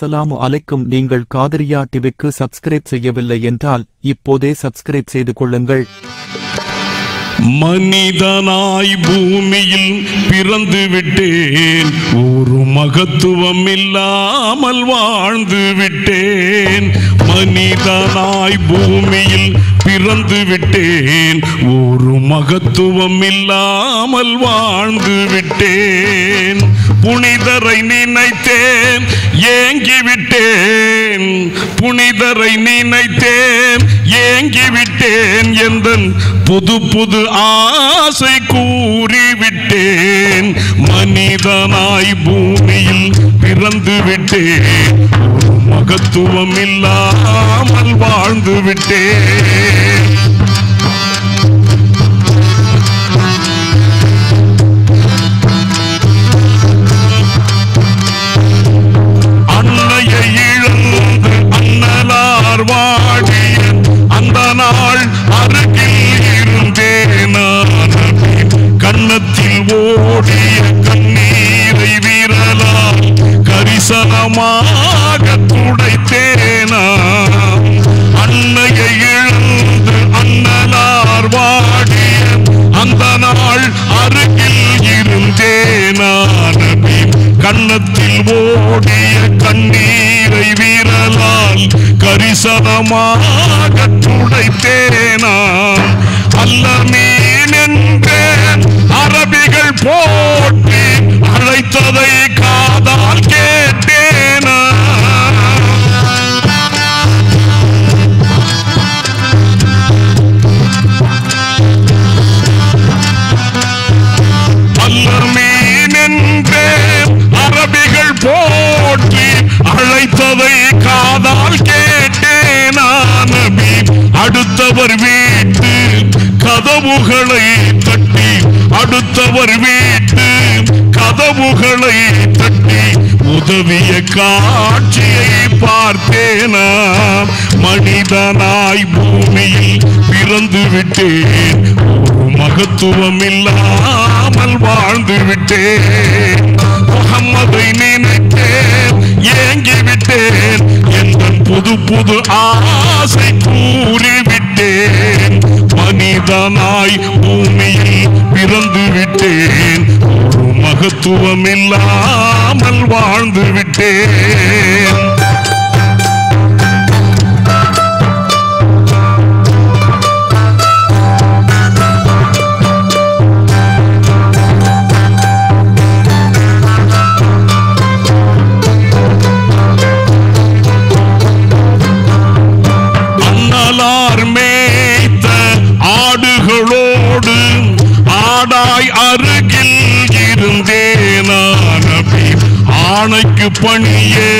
அஸ்ஸலாமு அலைக்கும். நீங்கள் காதரியா டிவிக்கு சப்ஸ்கிரைப் செய்யவில்லை என்றால் இப்போதே சப்ஸ்கிரைப் செய்து கொள்ளுங்கள். மனிதனாய் பூமியில் பிறந்து விட்டேன், ஒரு மகத்துவம் இல்லாமல் வாழ்ந்து விட்டேன். மனிதனாய் பூமியில் பிறந்து விட்டேன், ஒரு மகத்துவம் இல்லாமல் வாழ்ந்து விட்டேன். புனிதரை நினைத்தேன் ஏங்கிவிட்டேன், புனிதரை நினைத்தேன் ஏங்கிவிட்டேன். எந்தன் புது புது ஆசை கூறிவிட்டேன். மனிதனாய் பூமியில் பிறந்து விட்டேன், ஒரு மகத்துவம் இல்லாமல் வாழ்ந்து விட்டேன். அன்னையை இழந்து அண்ணலார் வாடிய அந்த நாள் அருகில் இருந்தேன். கன்னத்தில் ஓடிய கண்ணீரை விரலால் கரிசனமாக துடைத்தேனா. அன்னையை இழந்து அண்ணலார் வாடிய அந்த நாள் அருகில் இருந்தேனா. கன்னத்தில் ஓடிய கண்ணீரை விரலால் கரிசனமாக துடைத்தேனா. அல்லமீன் என்றேன் அரபிகள் போற்றி அழைத்ததை காதால் கேட்டேனா. அல்லமீன் என்றேன் அரபிகள் போற்றி அழைத்ததை காதால் கேட்டேனா. நபி அடுத்தவர் வீட்டு கதவுகளை தட்டி, அடுத்தவர் வீட்டு கதவுகளை தட்டி உதவிய காட்சியை பார்த்தேனா. மனிதனாய் பூமியில் பிறந்து விட்டேன், ஒரு மகத்துவம் இல்லாமல் வாழ்ந்து விட்டேன். முகம்மதை நினைத்தேன் ஏங்கிவிட்டேன், எந்தன் புது புது ஆசை கூறிவிட்டேன். மனிதனாய் பூமியில் பிறந்து விட்டேன், ஒரு மகத்துவம் இல்லாமல் வாழ்ந்து விட்டேன். ஆடுகளோடு ஆடாய் அருகில் இருந்தேனா. நபி ஆணைக்கு பணியே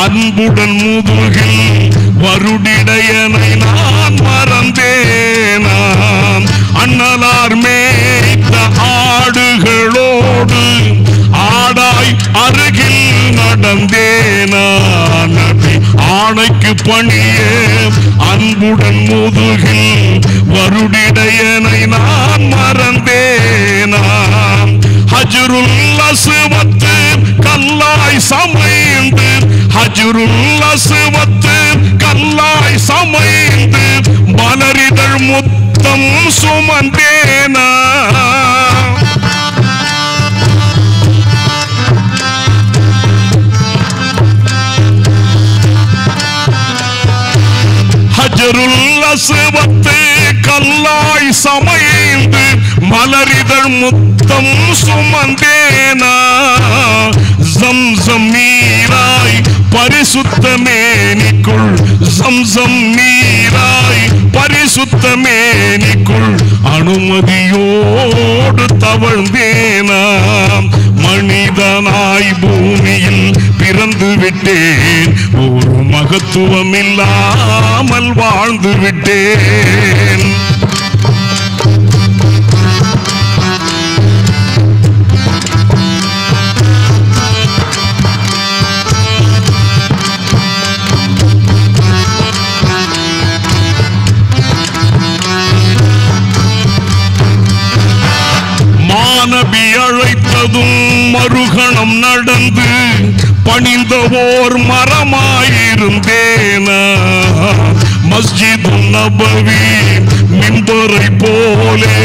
அன்புடன் முதுகில் வருடிடையனை நான் மறந்தேனா. அண்ணலார் மேய்த்த ஆடுகளோடு ஆடாய் அருகில் நடந்தேனா. நபி ஆணைக்கு பணியே அன்புடன் முதுகில் வருடிடையனை நான் மறந்தேனா. ஹஜ்ருல் அஸ்வத் கல்லாய் சமைந்து, ஹஜ்ருல் அஸ்வத் கல்லாய் சமைந்து மலரிதழ் முத்தம் சுமந்தேனா. ஹஜ்ருல் அஸ்வத் கல்லாய் சமைந்து மலரிதழ் முத்தம் சுமந்தேனா. ஜம்சம் நீராய் பரிசுத்த மேனிக்குள், ஜம்சம் நீராய் பரிசுத்த மேனிக்குள் அனுமதியோடு தவழ்ந்தேனா. மனிதனாய் பூமியில் பிறந்து விட்டேன், ஒரு மகத்துவம் இல்லாமல் வாழ்ந்து விட்டேன். மாநபி அழைத்ததும் மறுகணம் நடந்து பணிந்த ஓர் மரமாயிருந்தேனா மஸ்ஜிது நபவி மிம்பரை போலே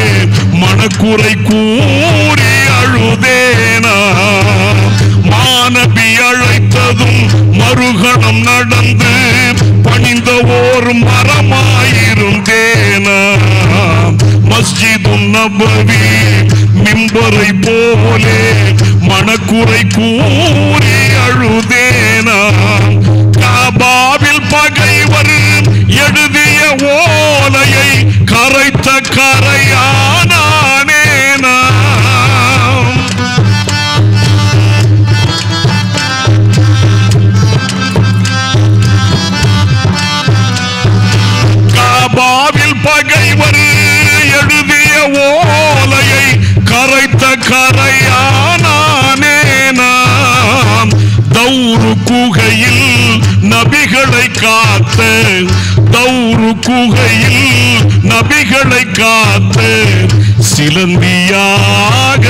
மனக்குறை கூறி அழுதேனா மாநபி அழைத்ததும் மறுகணம் நடந்து பணிந்த ஓர் மரமாயிருந்தேனா மஸ்ஜிது நபவி மிம்பரை போலே மனக்குறை கூறி அழுதேனா காபாவில் பகைவர் எழுதிய ஓலையை கரைத்த கரையானேனா காபாவில் பகைவர் எழுதிய ஓலையை கரைத்த கரையானேனா தௌரு குகையில் நபிகளை காத்த தௌரு குகையில் நபிகளை காத்த சிலந்தியாக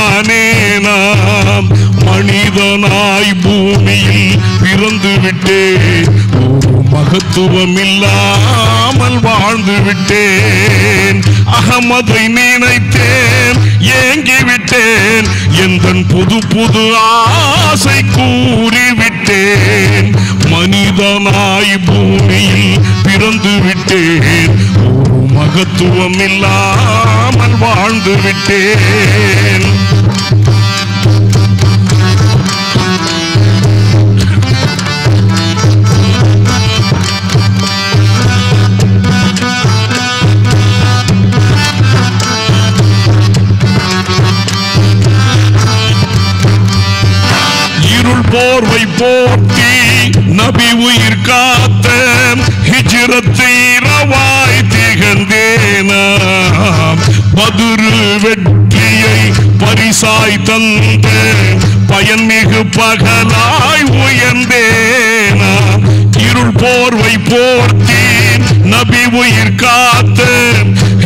ஆனேனாம் மனிதனாய் பூமியில் பிறந்து விட்டேன் ஒரு மகத்துவம் இல்லாமல் வாழ்ந்து விட்டேன் அகமதை நினைத்தேன் ஏங்கிவிட்டேன் எந்தன் புது புது ஆசை கூறிவிட்டேன் மனிதனாய் பூமியில் பிறந்து விட்டேன் ஒரு மகத்துவம் இல்லாமல் வாழ்ந்து விட்டேன் போர்வை போட்டி நபி உயிர் காத்த ஹிஜ்ரத்தை இரவாய் திகழ்ந்தேனா பதுரு வெற்றியை பரிசாய் தந்த பயன்மிகு பகலாய் உயர்ந்தேனா இருள் போர்வை போர்த்தி நபி உயிர் காத்த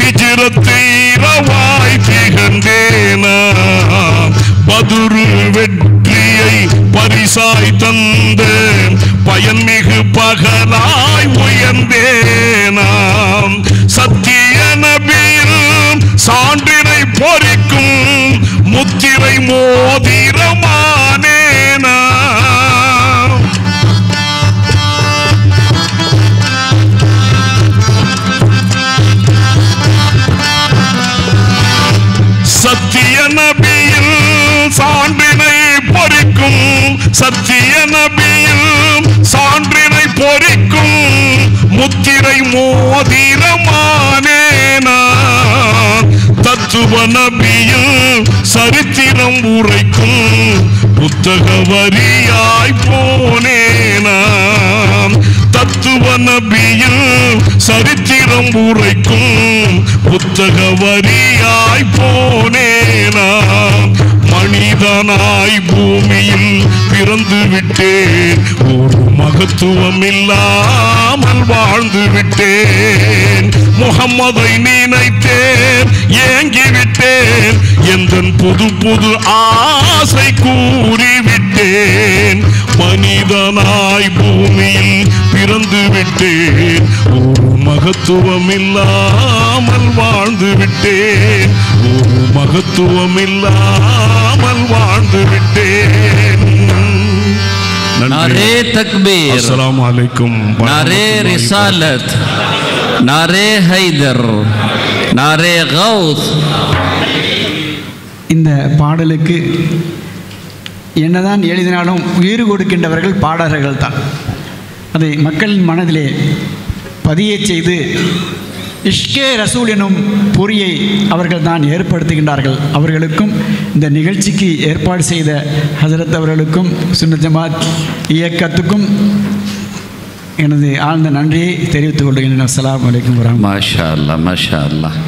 ஹிஜ்ரத்தை இரவாய் திகழ்ந்தேனா பதுரு வெற்றியை பரிசாய் தந்த பயன்மிகு பகலாய் உயர்ந்தேனாம் சத்திய நபியில் சான்றினை பொறிக்கும் முத்திரை மோதிரமானேனா சத்திய நபியில் சான்றினை பொறிக்கும் சத்திய நபியில் சான்றினை பொறிக்கும் முத்திரை மோதிரமானேனா தத்துவ நபியில் சரித்திரம் உரைக்கும் புத்தக வரியாய் போனேனா தத்துவ நபியில் சரித்திரம் உரைக்கும் புத்தக வரியாய் போனேனா மனிதனாய் பூமியில் பிறந்து விட்டேன் ஒரு மகத்துவம் இல்லாமல் வாழ்ந்து விட்டேன் முகம்மதை நினைத்தேன் ஏங்கிவிட்டேன் எந்தன் புது புது ஆசை கூறிவிட்டேன் மனிதனாய் பூமியில் பிறந்து விட்டேன் ஒரு மகத்துவம் இல்லாமல் வாழ்ந்து விட்டேன் ஒரு மகத்துவம் இல்லாமல் வாழ்ந்து விட்டேன் नारे तकबीर, अस्सलामु अलैकुम, नारे रिसालत, नारे हैदर, नारे गौस. இந்த பாடலுக்கு என்னதான் எழுதினாலும் உயிர் கொடுக்கின்றவர்கள் பாடகர்கள் தான். அதை மக்களின் மனதிலே பதிய செய்து இஷ்கே ரசூல் எனும் பொறியை அவர்கள் தான் ஏற்படுத்துகின்றார்கள். அவர்களுக்கும் இந்த நிகழ்ச்சிக்கு ஏற்பாடு செய்த ஹசரத் அவர்களுக்கும் சுன்னத் ஜமாத் இயக்கத்துக்கும் எனது ஆழ்ந்த நன்றியை தெரிவித்துக் கொள்கிறேன். அஸ்ஸலாமு அலைக்கும் வரஹ்மத்துல்லாஹி. மாஷா அல்லாஹ், மாஷா அல்லாஹ்.